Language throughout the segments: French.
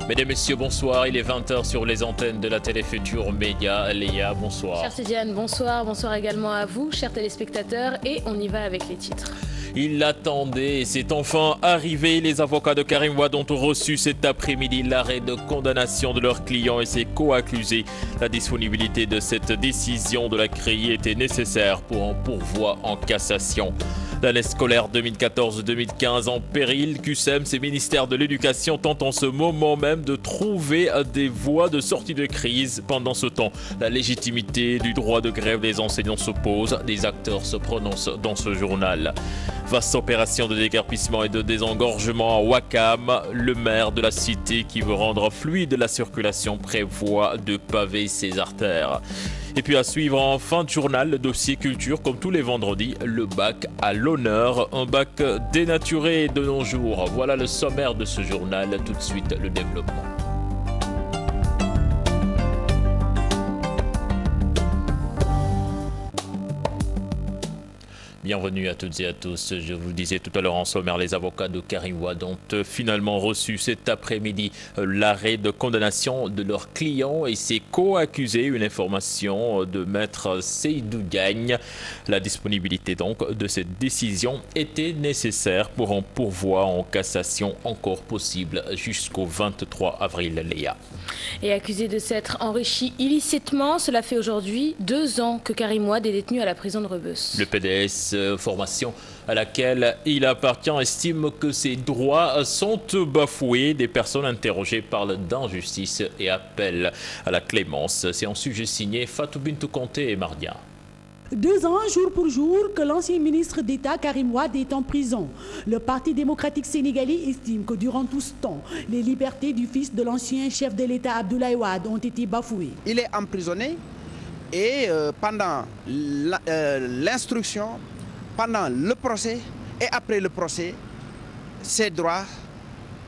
Mesdames, Messieurs, bonsoir. Il est 20h sur les antennes de la télé Futur Média. Léa, bonsoir. Chère Tidiane, bonsoir. Bonsoir également à vous, chers téléspectateurs. Et on y va avec les titres. Il l'attendait et c'est enfin arrivé. Les avocats de Karim Wade ont reçu cet après-midi l'arrêt de condamnation de leur client et ses co-accusés. La disponibilité de cette décision de la CREI était nécessaire pour un pourvoi en cassation. L'année scolaire 2014-2015 en péril, QSEMS et ministère de l'Éducation tentent en ce moment même de trouver des voies de sortie de crise. Pendant ce temps, la légitimité du droit de grève des enseignants se pose. Des acteurs se prononcent dans ce journal. Vaste opération de déguerpissement et de désengorgement à Ouakam. Le maire de la cité qui veut rendre fluide la circulation prévoit de paver ses artères. Et puis à suivre en fin de journal, le dossier culture, comme tous les vendredis, le bac à l'honneur. Un bac dénaturé de nos jours. Voilà le sommaire de ce journal. Tout de suite, le développement. Bienvenue à toutes et à tous. Je vous le disais tout à l'heure en sommaire, les avocats de Karim Wade ont finalement reçu cet après-midi l'arrêt de condamnation de leur client et ses co-accusés. Une information de maître Seydou Diagne. La disponibilité donc de cette décision était nécessaire pour un pourvoi en cassation encore possible jusqu'au 23 avril, Léa. Et accusé de s'être enrichi illicitement, cela fait aujourd'hui 2 ans que Karim Wade est détenu à la prison de Rebeuss. Le PDS, formation à laquelle il appartient, estime que ses droits sont bafoués. Des personnes interrogées parlent d'injustice et appellent à la clémence. C'est un sujet signé Fatou Bintou Conté et Mardia. 2 ans, jour pour jour, que l'ancien ministre d'État Karim Wade est en prison. Le Parti démocratique sénégalais estime que durant tout ce temps, les libertés du fils de l'ancien chef de l'État Abdoulaye Wade ont été bafouées. Il est emprisonné et pendant l'instruction, pendant le procès et après le procès, ses droits,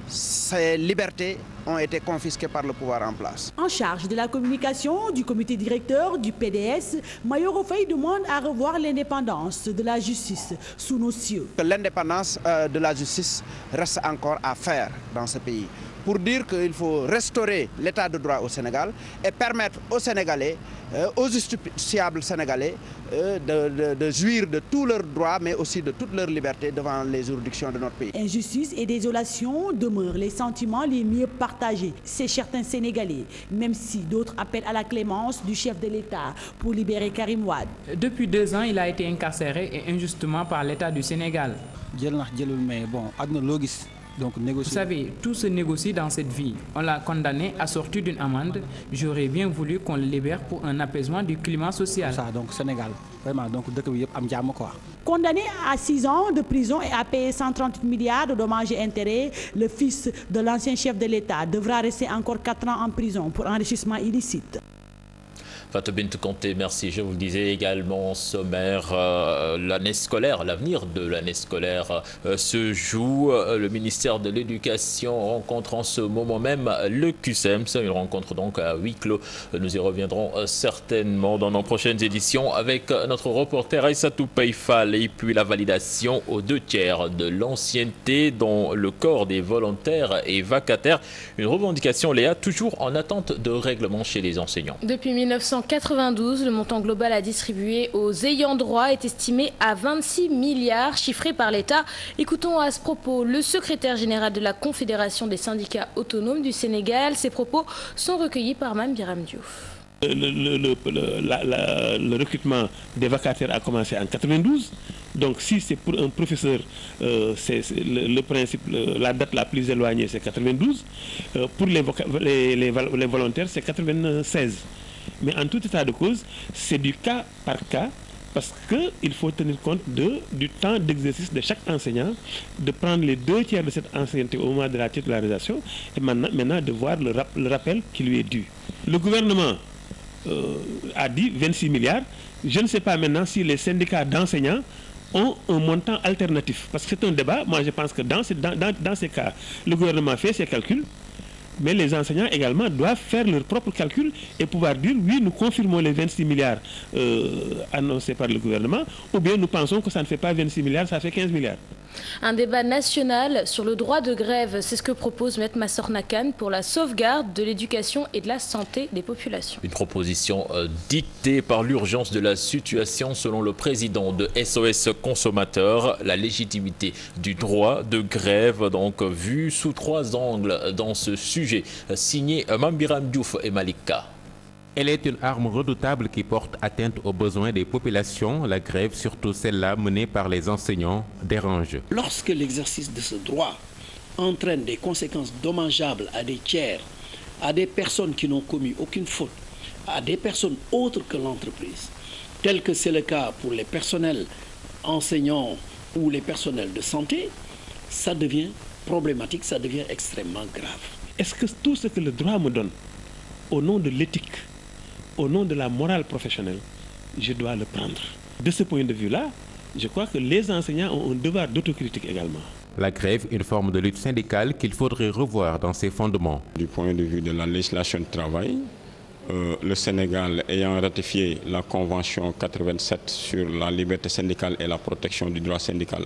ses libertés ont été confisqués par le pouvoir en place. En charge de la communication du comité directeur du PDS, Mayoro Faye demande à revoir l'indépendance de la justice sous nos cieux. L'indépendance de la justice reste encore à faire dans ce pays. Pour dire qu'il faut restaurer l'état de droit au Sénégal et permettre aux Sénégalais, aux justiciables sénégalais, de jouir de tous leurs droits, mais aussi de toutes leurs libertés devant les juridictions de notre pays. Injustice et désolation demeurent les sentiments les mieux partagés. C'est certains Sénégalais, même si d'autres appellent à la clémence du chef de l'État pour libérer Karim Wade. Depuis 2 ans, il a été incarcéré et injustement par l'État du Sénégal. Vous savez, tout se négocie dans cette vie. On l'a condamné assorti d'une amende. J'aurais bien voulu qu'on le libère pour un apaisement du climat social. Condamné à 6 ans de prison et à payer 130 milliards de dommages et intérêts, le fils de l'ancien chef de l'État devra rester encore 4 ans en prison pour enrichissement illicite. Fatou Bintou Conté, merci. Je vous le disais également, sommaire, l'année scolaire, l'avenir de l'année scolaire se joue. Le ministère de l'Éducation rencontre en ce moment même le QSEMS. Une rencontre donc à huis clos. Nous y reviendrons certainement dans nos prochaines éditions avec notre reporter Aïssatou Païfal. Et puis la validation aux 2/3 de l'ancienneté dont le corps des volontaires est vacataire. Une revendication, Léa, toujours en attente de règlement chez les enseignants. Depuis 1992, le montant global à distribuer aux ayants droit est estimé à 26 milliards, chiffré par l'État. Écoutons à ce propos le secrétaire général de la Confédération des syndicats autonomes du Sénégal. Ces propos sont recueillis par Mame Biram Diouf. Le recrutement des vacataires a commencé en 92. Donc si c'est pour un professeur, c'est le principe, la date la plus éloignée, c'est 92. Pour les volontaires, c'est 96. Mais en tout état de cause, c'est du cas par cas, parce qu'il faut tenir compte du temps d'exercice de chaque enseignant, de prendre les 2/3 de cette ancienneté au moment de la titularisation, et maintenant de voir le rappel qui lui est dû. Le gouvernement a dit 26 milliards. Je ne sais pas maintenant si les syndicats d'enseignants ont un montant alternatif. Parce que c'est un débat. Moi, je pense que dans ces cas, le gouvernement fait ses calculs. Mais les enseignants également doivent faire leurs propres calculs et pouvoir dire oui, nous confirmons les 26 milliards annoncés par le gouvernement, ou bien nous pensons que ça ne fait pas 26 milliards, ça fait 15 milliards. Un débat national sur le droit de grève, c'est ce que propose Maître Massorna Kane pour la sauvegarde de l'éducation et de la santé des populations. Une proposition dictée par l'urgence de la situation selon le président de SOS Consommateurs. La légitimité du droit de grève, donc vue sous 3 angles dans ce sujet. Signé Mambiram Diouf et Malika. Elle est une arme redoutable qui porte atteinte aux besoins des populations. La grève, surtout celle-là menée par les enseignants, dérange. Lorsque l'exercice de ce droit entraîne des conséquences dommageables à des tiers, à des personnes qui n'ont commis aucune faute, à des personnes autres que l'entreprise, tel que c'est le cas pour les personnels enseignants ou les personnels de santé, ça devient problématique, ça devient extrêmement grave. Est-ce que tout ce que le droit me donne, au nom de l'éthique, au nom de la morale professionnelle, je dois le prendre? De ce point de vue-là, je crois que les enseignants ont un devoir d'autocritique également. La grève, une forme de lutte syndicale qu'il faudrait revoir dans ses fondements. Du point de vue de la législation du travail, le Sénégal ayant ratifié la Convention 87 sur la liberté syndicale et la protection du droit syndical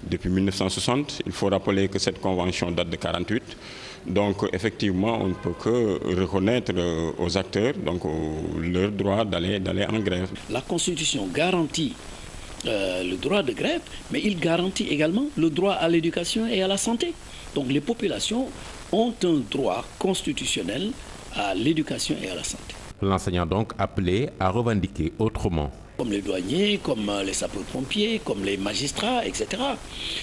depuis 1960, il faut rappeler que cette convention date de 1948. Donc effectivement, on ne peut que reconnaître aux acteurs leur droit d'aller en grève. La Constitution garantit le droit de grève, mais il garantit également le droit à l'éducation et à la santé. Donc les populations ont un droit constitutionnel à l'éducation et à la santé. L'enseignant donc appelé à revendiquer autrement. Comme les douaniers, comme les sapeurs-pompiers, comme les magistrats, etc.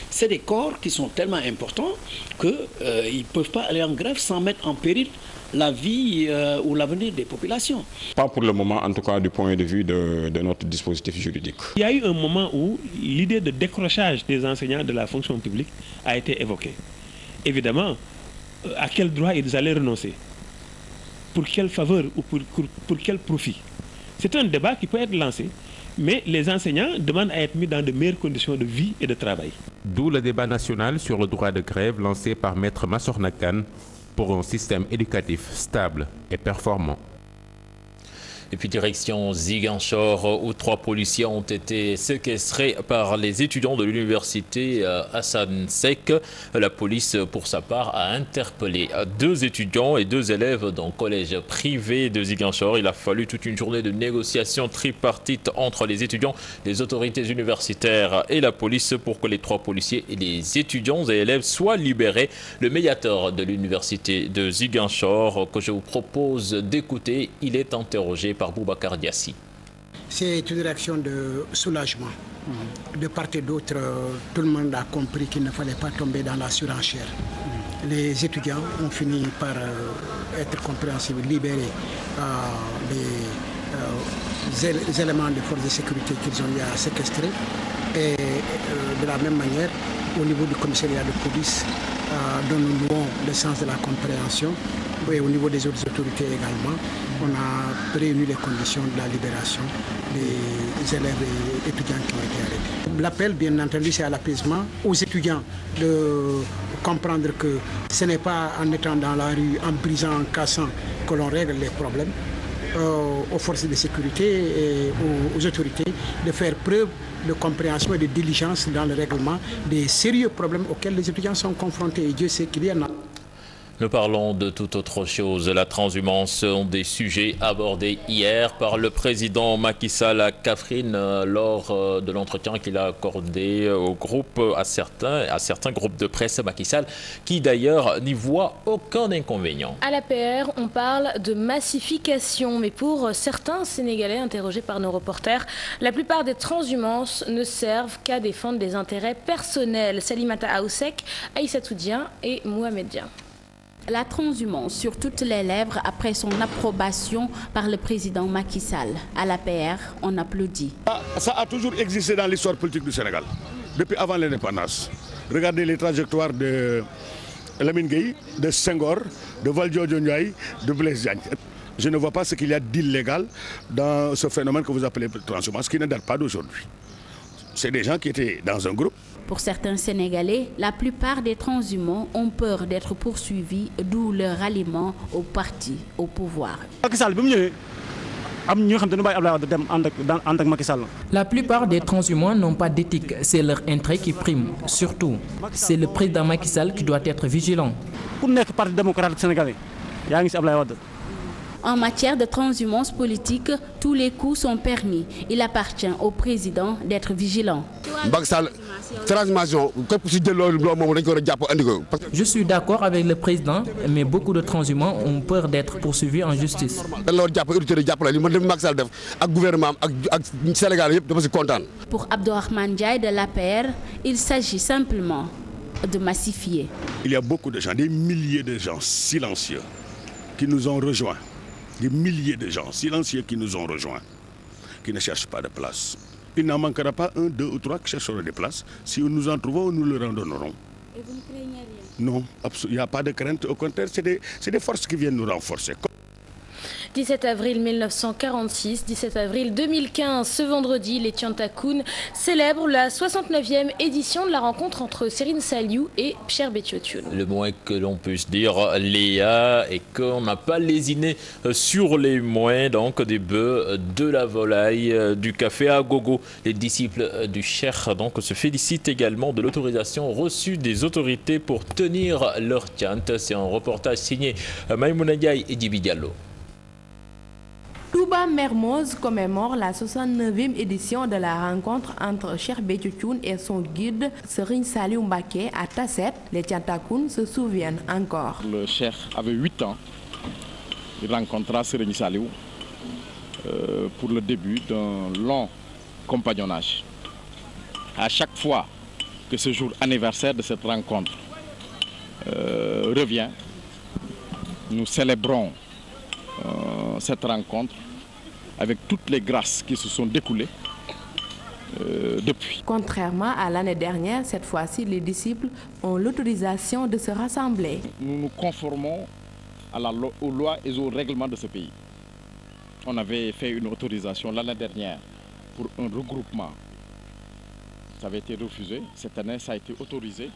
C'est des corps qui sont tellement importants qu'ils ne peuvent pas aller en grève sans mettre en péril la vie ou l'avenir des populations. Pas pour le moment, en tout cas du point de vue de notre dispositif juridique. Il y a eu un moment où l'idée de décrochage des enseignants de la fonction publique a été évoquée. Évidemment, à quel droit ils allaient renoncer? Pour quelle faveur ou pour quel profit? C'est un débat qui peut être lancé, mais les enseignants demandent à être mis dans de meilleures conditions de vie et de travail. D'où le débat national sur le droit de grève lancé par Maître Massorna Kane pour un système éducatif stable et performant. Et puis direction Ziguinchor, où 3 policiers ont été séquestrés par les étudiants de l'université Hassan Sek. La police, pour sa part, a interpellé 2 étudiants et 2 élèves dans le collège privé de Ziguinchor. Il a fallu toute une journée de négociations tripartites entre les étudiants, les autorités universitaires et la police pour que les 3 policiers et les étudiants et élèves soient libérés. Le médiateur de l'université de Ziguinchor, que je vous propose d'écouter, il est interrogé par Boubacar Diassi. C'est une réaction de soulagement. De part et d'autre, tout le monde a compris qu'il ne fallait pas tomber dans la surenchère. Les étudiants ont fini par être compréhensibles, libérés des éléments de force de sécurité qu'ils ont eu à séquestrer. Et de la même manière, au niveau du commissariat de police, dont nous louons le sens de la compréhension, et au niveau des autres autorités également, on a réuni les conditions de la libération des élèves et étudiants qui ont été arrêtés. L'appel, bien entendu, c'est à l'apaisement, aux étudiants de comprendre que ce n'est pas en étant dans la rue, en brisant, en cassant, que l'on règle les problèmes. Aux forces de sécurité et aux autorités de faire preuve de compréhension et de diligence dans le règlement des sérieux problèmes auxquels les étudiants sont confrontés. Et Dieu sait qu'il y en a. Nous parlons de toute autre chose. La transhumance sont des sujets abordés hier par le président Macky Sall à Kaffrine lors de l'entretien qu'il a accordé au groupe, à certains groupes de presse. Macky Sall qui d'ailleurs n'y voit aucun inconvénient. À l'APR, on parle de massification, mais pour certains Sénégalais interrogés par nos reporters, la plupart des transhumances ne servent qu'à défendre des intérêts personnels. Salimata Aoussek, Aïssatou Dieng et Mohamed Dieng. La transhumance sur toutes les lèvres après son approbation par le président Macky Sall. À l'APR, on applaudit. Ça a toujours existé dans l'histoire politique du Sénégal, depuis avant l'indépendance. Regardez les trajectoires de Lamine Gueye, de Senghor, de Valdiodio Ndiaye, de Blaise Diagne. Je ne vois pas ce qu'il y a d'illégal dans ce phénomène que vous appelez transhumance, qui ne date pas d'aujourd'hui. C'est des gens qui étaient dans un groupe. Pour certains Sénégalais, la plupart des transhumants ont peur d'être poursuivis, d'où leur ralliement au parti au pouvoir. Macky Sall bi mu ñëwee La plupart des transhumants n'ont pas d'éthique, c'est leur intérêt qui prime. Surtout, c'est le président Macky Sall qui doit être vigilant. En matière de transhumance politique, tous les coups sont permis. Il appartient au président d'être vigilant. Je suis d'accord avec le président, mais beaucoup de transhumants ont peur d'être poursuivis en justice. Pour Abdourahmane Ndiaye de l'APR, il s'agit simplement de massifier. Il y a beaucoup de gens, des milliers de gens silencieux qui nous ont rejoints. Des milliers de gens silencieux qui nous ont rejoints, qui ne cherchent pas de place. Il n'en manquera pas un, deux ou trois qui chercheront des places. Si nous en trouvons, nous leur en donnerons. Et vous ne craignez rien? Non, il n'y a pas de crainte. Au contraire, c'est des forces qui viennent nous renforcer. 17 avril 1946, 17 avril 2015, ce vendredi, les Tiantakoun célèbrent la 69e édition de la rencontre entre Serine Saliou et Pierre Bétiotion. Le moins que l'on puisse dire, Léa, est qu'on n'a pas lésiné sur les moins, donc des bœufs, de la volaille, du café à gogo. Les disciples du cheikh donc se félicitent également de l'autorisation reçue des autorités pour tenir leur tiant. C'est un reportage signé Maïmouna Ndiaye et Djibi Diallo. Touba Mermoz commémore la 69e édition de la rencontre entre Cheikh Bétiotion et son guide Serigne Saliou Mbacké à Tasset. Les Tiantakoun se souviennent encore. Le cheikh avait 8 ans. Il rencontra Serigne Saliou pour le début d'un long compagnonnage. À chaque fois que ce jour anniversaire de cette rencontre revient, nous célébrons cette rencontre avec toutes les grâces qui se sont découlées depuis. Contrairement à l'année dernière, cette fois-ci, les disciples ont l'autorisation de se rassembler. Nous nous conformons aux lois et aux règlements de ce pays. On avait fait une autorisation l'année dernière pour un regroupement. Ça avait été refusé. Cette année, ça a été autorisé.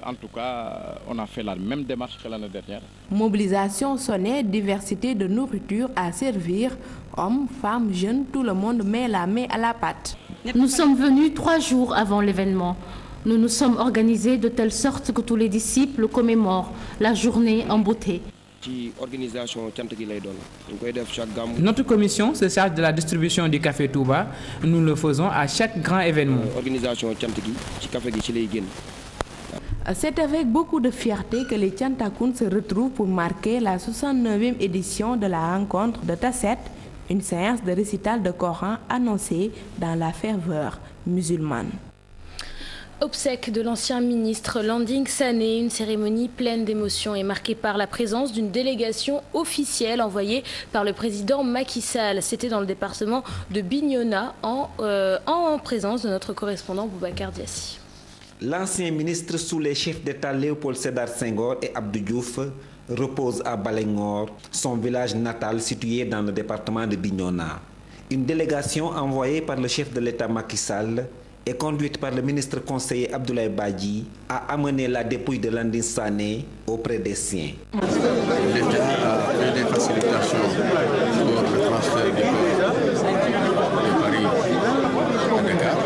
En tout cas, on a fait la même démarche que l'année dernière. Mobilisation sonnée, diversité de nourriture à servir. Hommes, femmes, jeunes, tout le monde met la main à la pâte. Nous sommes venus 3 jours avant l'événement. Nous nous sommes organisés de telle sorte que tous les disciples commémorent la journée en beauté. Notre commission se charge de la distribution du café Touba. Nous le faisons à chaque grand événement. C'est avec beaucoup de fierté que les Tiantakoun se retrouvent pour marquer la 69e édition de la rencontre de Tasset, une séance de récital de Coran annoncée dans la ferveur musulmane. Obsèques de l'ancien ministre Landing Sané, une cérémonie pleine d'émotions et marquée par la présence d'une délégation officielle envoyée par le président Macky Sall. C'était dans le département de Bignona en présence de notre correspondant Boubacar Diassi. L'ancien ministre sous les chefs d'État Léopold Sédar Senghor et Abdou Diouf repose à Balengor, son village natal situé dans le département de Bignona. Une délégation envoyée par le chef de l'État Macky Sall et conduite par le ministre conseiller Abdoulaye Badji a amené la dépouille de Landing Sané auprès des siens. L'État a fait des facilitations pour le transfert du corps de Paris à Dakar.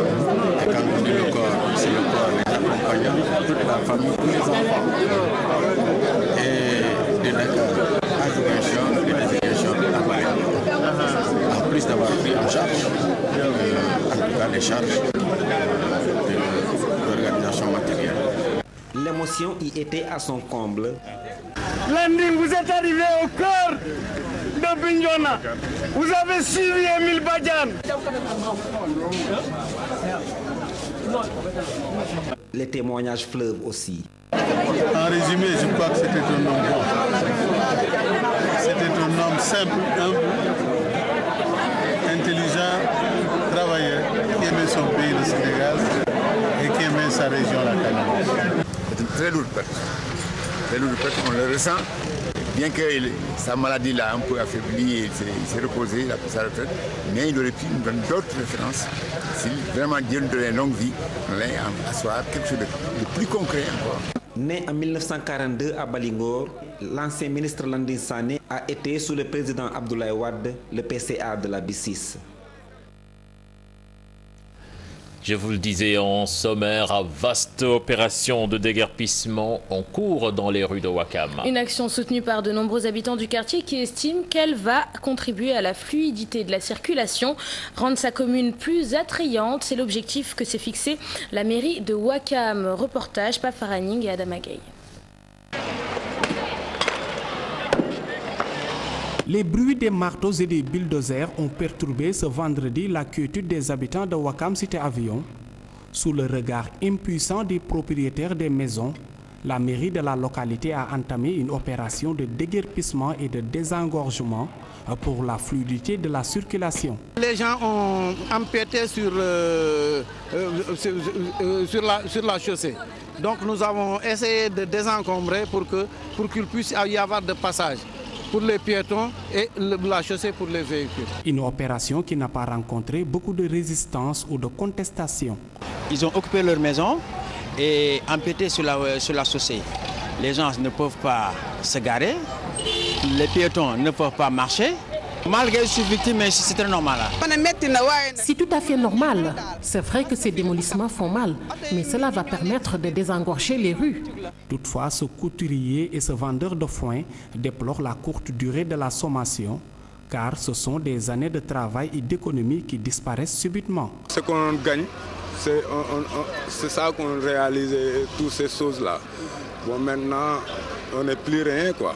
Et quand on dit le corps, c'est le corps des accompagnants, toute la famille, tous les enfants. Et de Dakar à Ziguinchor, de Ziguinchor à Paris. En plus d'avoir pris en charge, en tout cas les charges de l'organisation matérielle. L'émotion y était à son comble. Landing, vous êtes arrivé au cœur de Bignona. Vous avez suivi Émile Badiane. Les témoignages fleuvent aussi. En résumé, je crois que c'était un homme bon. C'était un homme simple, humble, intelligent, travailleur, qui aimait son pays, le Sénégal, et qui aimait sa région, la Cameroun. C'est une très lourde perte. Très lourde perte, on le ressent. Bien que sa maladie l'a un peu affaibli, il s'est reposé, il a pris sa retraite, mais il aurait pu nous donner d'autres références. Si vraiment Dieu nous donnait une longue vie, on allait asseoir quelque chose de plus concret encore. Né en 1942 à Balingor, l'ancien ministre Landing Sané a été sous le président Abdoulaye Wade le PCA de la BICIS. Je vous le disais en sommaire, vaste opération de déguerpissement en cours dans les rues de Ouakam. Une action soutenue par de nombreux habitants du quartier qui estiment qu'elle va contribuer à la fluidité de la circulation, rendre sa commune plus attrayante. C'est l'objectif que s'est fixé la mairie de Ouakam. Reportage Pafaraning et Adama Gueye. Les bruits des marteaux et des bulldozers ont perturbé ce vendredi la quiétude des habitants de Ouakam Cité Avion. Sous le regard impuissant des propriétaires des maisons, la mairie de la localité a entamé une opération de déguerpissement et de désengorgement pour la fluidité de la circulation. Les gens ont empiété sur la chaussée. Donc nous avons essayé de désencombrer pour qu'il puisse y avoir de passage pour les piétons et la chaussée pour les véhicules. Une opération qui n'a pas rencontré beaucoup de résistance ou de contestation. Ils ont occupé leur maison et empiété sur la chaussée. Les gens ne peuvent pas se garer, les piétons ne peuvent pas marcher. Malgré que je suis victime, mais c'est très normal. C'est tout à fait normal. C'est vrai que ces démolissements font mal, mais cela va permettre de désengorger les rues. Toutefois, ce couturier et ce vendeur de foin déplorent la courte durée de la sommation, car ce sont des années de travail et d'économie qui disparaissent subitement. Ce qu'on gagne, c'est ça qu'on réalise, toutes ces choses-là. Bon, maintenant, on n'est plus rien, quoi.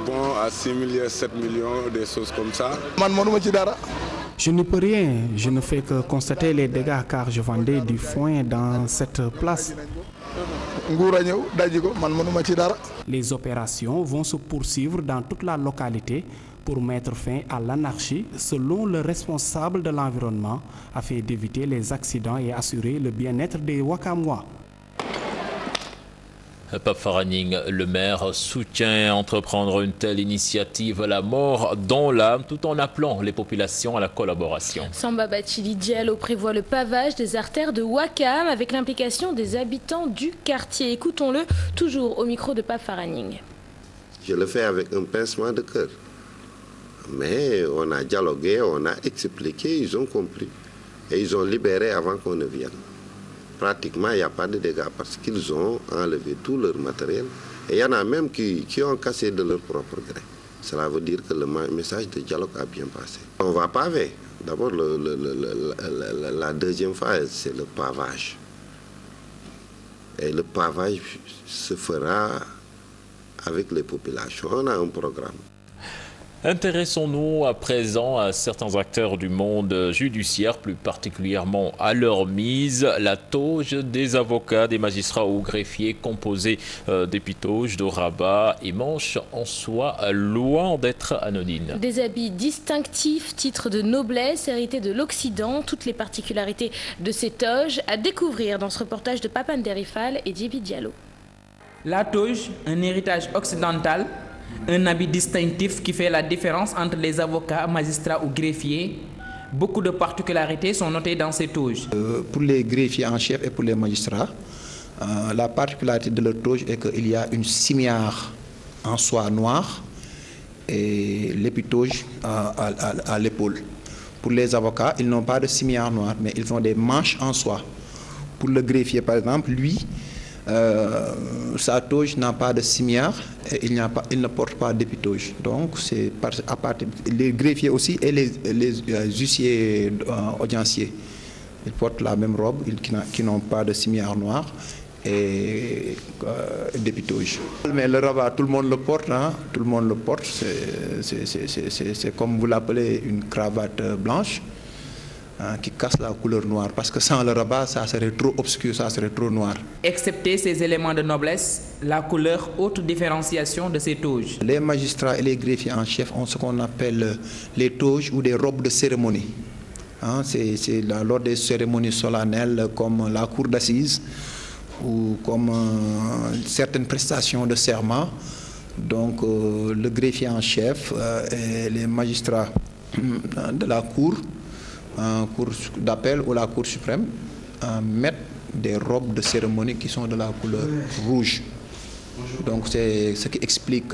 Bon, à 6 millions, 7 millions, des choses comme ça. Je ne peux rien, je ne fais que constater les dégâts car je vendais du foin dans cette place. Les opérations vont se poursuivre dans toute la localité pour mettre fin à l'anarchie selon le responsable de l'environnement afin d'éviter les accidents et assurer le bien-être des Wakamois. Pafaraning, le maire, soutient entreprendre une telle initiative, la mort dans l'âme, tout en appelant les populations à la collaboration. Samba Bachili Diallo prévoit le pavage des artères de Ouakam avec l'implication des habitants du quartier. Écoutons-le, toujours au micro de Pafaraning. Je le fais avec un pincement de cœur. Mais on a dialogué, on a expliqué, ils ont compris. Et ils ont libéré avant qu'on ne vienne. Pratiquement, il n'y a pas de dégâts parce qu'ils ont enlevé tout leur matériel. Et il y en a même qui ont cassé de leur propre gré. Cela veut dire que le message de dialogue a bien passé. On va paver. D'abord, la deuxième phase, c'est le pavage. Et le pavage se fera avec les populations. On a un programme. Intéressons-nous à présent à certains acteurs du monde judiciaire, plus particulièrement à leur mise, la toge des avocats, des magistrats ou greffiers composés d'épitoges, de rabats et manches en soie, loin d'être anodines. Des habits distinctifs, titres de noblesse hérités de l'Occident, toutes les particularités de ces toges à découvrir dans ce reportage de Papan Derifal et Djibi Diallo. La toge, un héritage occidental, un habit distinctif qui fait la différence entre les avocats, magistrats ou greffiers. Beaucoup de particularités sont notées dans ces toges. Pour les greffiers en chef et pour les magistrats, la particularité de leur toge est qu'il y a une cimière en soie noire et l'épitoge à l'épaule. Pour les avocats, ils n'ont pas de cimière noire, mais ils ont des manches en soie. Pour le greffier, par exemple, lui, sa toge n'a pas de cimière et il ne porte pas d'épitoge. Donc, c'est à partir les greffiers aussi et les huissiers audienciers. Ils portent la même robe, qui n'ont pas de cimière noire et d'épitoge. Mais le rabat, tout le monde le porte, hein? Tout le monde le porte. C'est comme vous l'appelez une cravate blanche. Qui casse la couleur noire, parce que sans le rabat, ça serait trop obscur, ça serait trop noir. Excepté ces éléments de noblesse, la couleur, autre différenciation de ces toges. Les magistrats et les greffiers en chef ont ce qu'on appelle les toges ou des robes de cérémonie. C'est lors des cérémonies solennelles comme la cour d'assises ou comme certaines prestations de serment. Donc le greffier en chef et les magistrats de la cour d'appel ou la Cour suprême mettent des robes de cérémonie qui sont de la couleur rouge. Donc c'est ce qui explique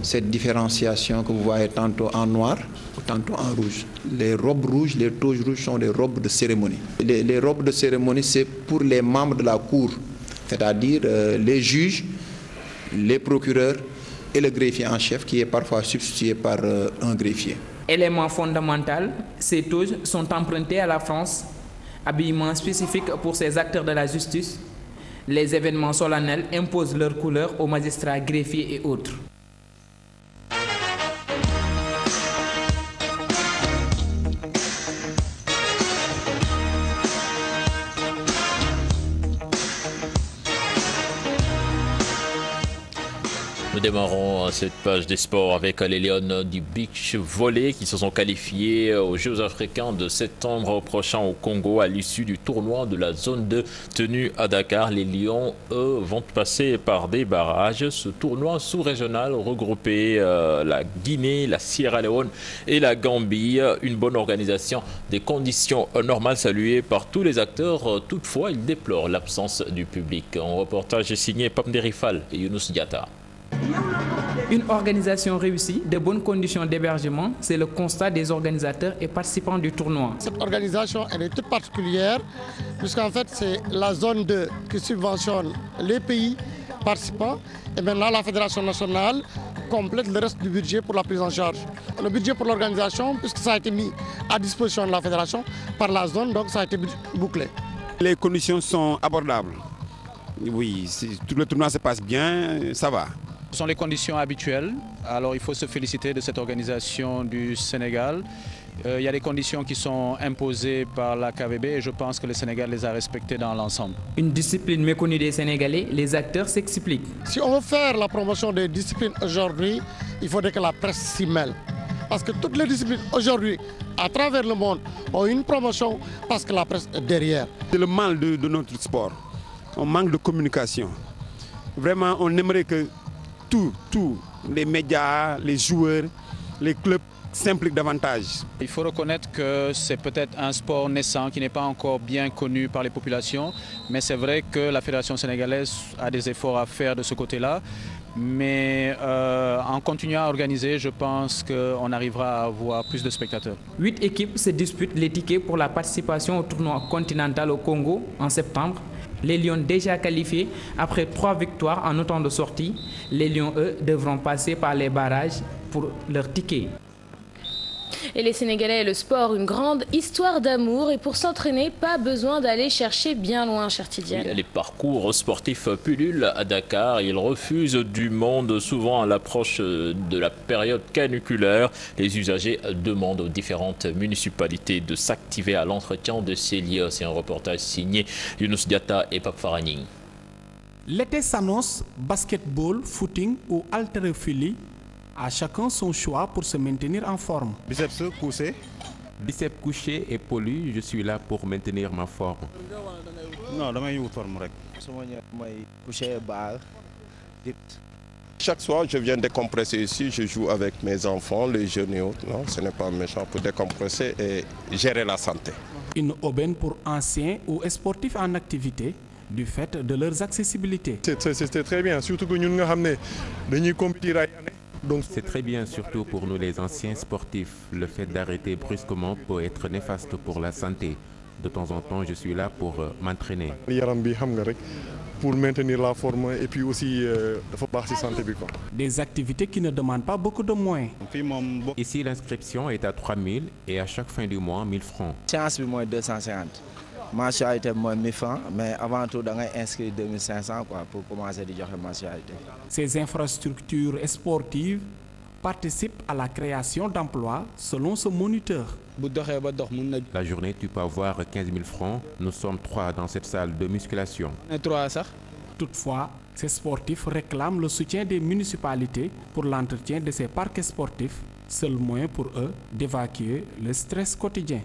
cette différenciation que vous voyez tantôt en noir ou tantôt en rouge. Les robes rouges, les toges rouges sont des robes de cérémonie. Les robes de cérémonie, c'est pour les membres de la cour, c'est-à-dire les juges, les procureurs et le greffier en chef qui est parfois substitué par un greffier. Élément fondamental, ces toges sont empruntées à la France, habillement spécifique pour ces acteurs de la justice. Les événements solennels imposent leur couleur aux magistrats, greffiers et autres. Nous démarrons cette page des sports avec les Lions du beach volley qui se sont qualifiés aux Jeux africains de septembre prochain au Congo à l'issue du tournoi de la zone 2 tenu à Dakar. Les Lions, eux, vont passer par des barrages. Ce tournoi sous-régional regroupait la Guinée, la Sierra Leone et la Gambie. Une bonne organisation, des conditions normales saluées par tous les acteurs. Toutefois, ils déplorent l'absence du public. Un reportage signé Pam Derifal et Younous Diatta. Une organisation réussie, de bonnes conditions d'hébergement, c'est le constat des organisateurs et participants du tournoi. Cette organisation, elle est toute particulière, puisqu'en fait, c'est la zone 2 qui subventionne les pays participants. Et maintenant, la Fédération nationale complète le reste du budget pour la prise en charge. Le budget pour l'organisation, puisque ça a été mis à disposition de la Fédération par la zone, donc ça a été bouclé. Les conditions sont abordables. Oui, tout le tournoi se passe bien, ça va. Ce sont les conditions habituelles. Alors il faut se féliciter de cette organisation du Sénégal. Il y a des conditions qui sont imposées par la KVB et je pense que le Sénégal les a respectées dans l'ensemble. Une discipline méconnue des Sénégalais, les acteurs s'expliquent. Si on veut faire la promotion des disciplines aujourd'hui, il faudrait que la presse s'y mêle. Parce que toutes les disciplines aujourd'hui, à travers le monde, ont une promotion parce que la presse est derrière. C'est le mal de notre sport. On manque de communication. Vraiment, on aimerait que tous les médias, les joueurs, les clubs s'impliquent davantage. Il faut reconnaître que c'est peut-être un sport naissant qui n'est pas encore bien connu par les populations, mais c'est vrai que la Fédération sénégalaise a des efforts à faire de ce côté-là. Mais en continuant à organiser, je pense qu'on arrivera à avoir plus de spectateurs. 8 équipes se disputent les tickets pour la participation au tournoi continental au Congo en septembre. Les Lions déjà qualifiés après 3 victoires en autant de sorties. Les Lions, eux, devront passer par les barrages pour leur ticket. Et les Sénégalais et le sport, une grande histoire d'amour. Et pour s'entraîner, pas besoin d'aller chercher bien loin, cher Tidiane. Les parcours sportifs pullulent à Dakar. Ils refusent du monde, souvent à l'approche de la période caniculaire. Les usagers demandent aux différentes municipalités de s'activer à l'entretien de ces lieux. C'est un reportage signé Younous Diatta et Pape Faragning. L'été s'annonce, basketball, footing ou haltérophilie. À chacun son choix pour se maintenir en forme. Biceps couché. Biceps couché et poli, je suis là pour maintenir ma forme. Non, je suis forme. Chaque soir, je viens décompresser ici, je joue avec mes enfants, les jeunes et autres. Non, ce n'est pas méchant pour décompresser et gérer la santé. Une aubaine pour anciens ou sportifs en activité du fait de leurs accessibilités. C'est très bien, surtout que nous avons compétir. C'est très bien, surtout pour nous les anciens sportifs. Le fait d'arrêter brusquement peut être néfaste pour la santé. De temps en temps, je suis là pour m'entraîner. Pour maintenir la forme et puis aussi la santé. Des activités qui ne demandent pas beaucoup de moyens. Ici, l'inscription est à 3 000 et à chaque fin du mois, 1 000 francs. Séance, moi, 250. Mensualité, moi, 1 000 francs, mais avant tout, on a inscrit 2 500 pour commencer à dire mensualité. Ces infrastructures sportives participent à la création d'emplois selon ce moniteur. La journée, tu peux avoir 15 000 francs. Nous sommes 3 dans cette salle de musculation. Toutefois, ces sportifs réclament le soutien des municipalités pour l'entretien de ces parcs sportifs, seul moyen pour eux d'évacuer le stress quotidien.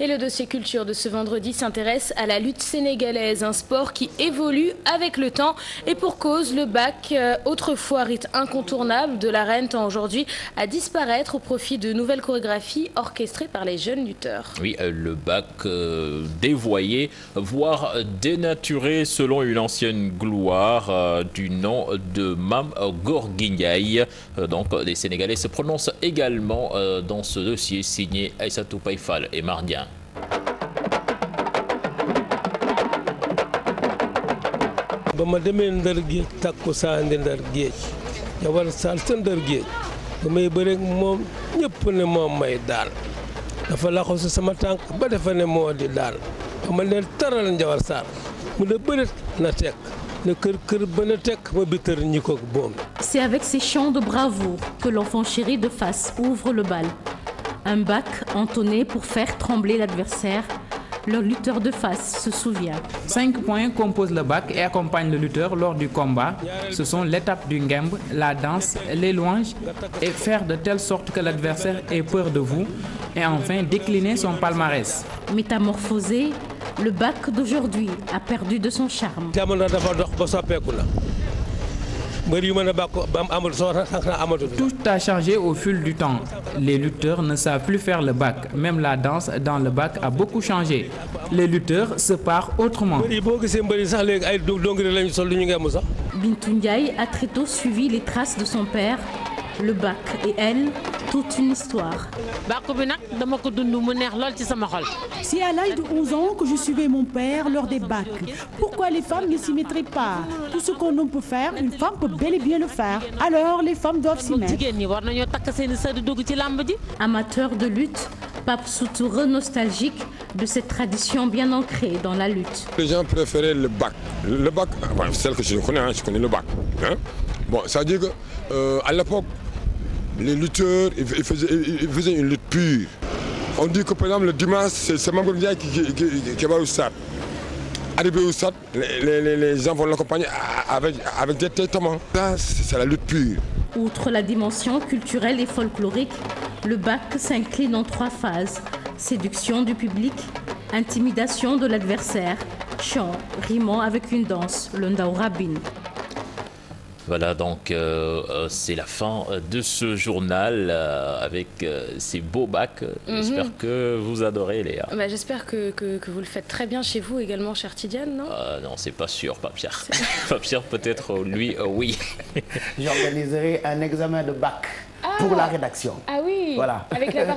Et le dossier culture de ce vendredi s'intéresse à la lutte sénégalaise, un sport qui évolue avec le temps et pour cause, le bac, autrefois rite incontournable de l'arène, tend aujourd'hui à disparaître au profit de nouvelles chorégraphies orchestrées par les jeunes lutteurs. Oui, le bac dévoyé, voire dénaturé selon une ancienne gloire du nom de Mam Gorguignaï. Donc les Sénégalais se prononcent également dans ce dossier signé Aïssatou Païfal et Mardian. ba ma demee Ndar géej takku saandi Ndar géej Jawar Sarr sa Ndar géej ba may bëreeg moom ñëpp ne moom may daan dafa laxaw si sama tànk ba defa ne moo di daan ba ma leen taral Jawar Sarr mu ne bëreet na tekk ne kër kër ba na tekk ma bitar ñi ko boom. C'est avec ces chants de bravoure que l'enfant chéri de Fass ouvre le bal. Un bac entonné pour faire trembler l'adversaire. Le lutteur de Fass se souvient. 5 points composent le bac et accompagnent le lutteur lors du combat. Ce sont l'étape du ngemb, la danse, les louanges et faire de telle sorte que l'adversaire ait peur de vous et enfin décliner son palmarès. Métamorphosé, le bac d'aujourd'hui a perdu de son charme. Tout a changé au fil du temps. Les lutteurs ne savent plus faire le bac. Même la danse dans le bac a beaucoup changé. Les lutteurs se parent autrement. Bintou Ndiaye a très tôt suivi les traces de son père. Le bac et elle, toute une histoire. C'est à l'âge de 11 ans que je suivais mon père lors des bacs. Pourquoi les femmes ne s'y mettraient pas? Tout ce qu'un homme peut faire, une femme peut bel et bien le faire. Alors les femmes doivent s'y mettre. Amateur de lutte, Pape Soutoureux nostalgique de cette tradition bien ancrée dans la lutte. Les gens préféraient le bac. Le bac, celle que je connais le bac. Hein? Bon, ça veut dire qu'à l'époque, les lutteurs ils faisaient une lutte pure. On dit que par exemple le dimanche, c'est Mam Gorguignaï qui va au stade. Arrivé au stade, les gens vont l'accompagner avec des tétaments. Là, c'est la lutte pure. Outre la dimension culturelle et folklorique, le bac s'incline en 3 phases. Séduction du public, intimidation de l'adversaire, chant, rimant avec une danse, le Ndaourabine. Voilà, donc c'est la fin de ce journal avec ces beaux bacs. J'espère que vous adorez, Léa. Bah, j'espère que vous le faites très bien chez vous également, cher Tidiane, non? Non, c'est pas sûr, Pape Pierre. Pape Pierre, peut-être, lui, oui. J'organiserai un examen de bac pour la rédaction. Ah oui, voilà. Avec la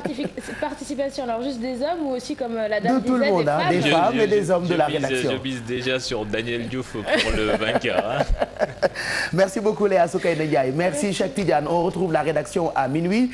participation, alors juste des hommes ou aussi comme la dame de tout le monde, des femmes et des hommes de la rédaction. Je mise déjà sur Daniel Diouf pour le vainqueur. Hein. Merci beaucoup Léa Soukaïna Ndiaye. Merci Cheikh Tidiane. On retrouve la rédaction à minuit.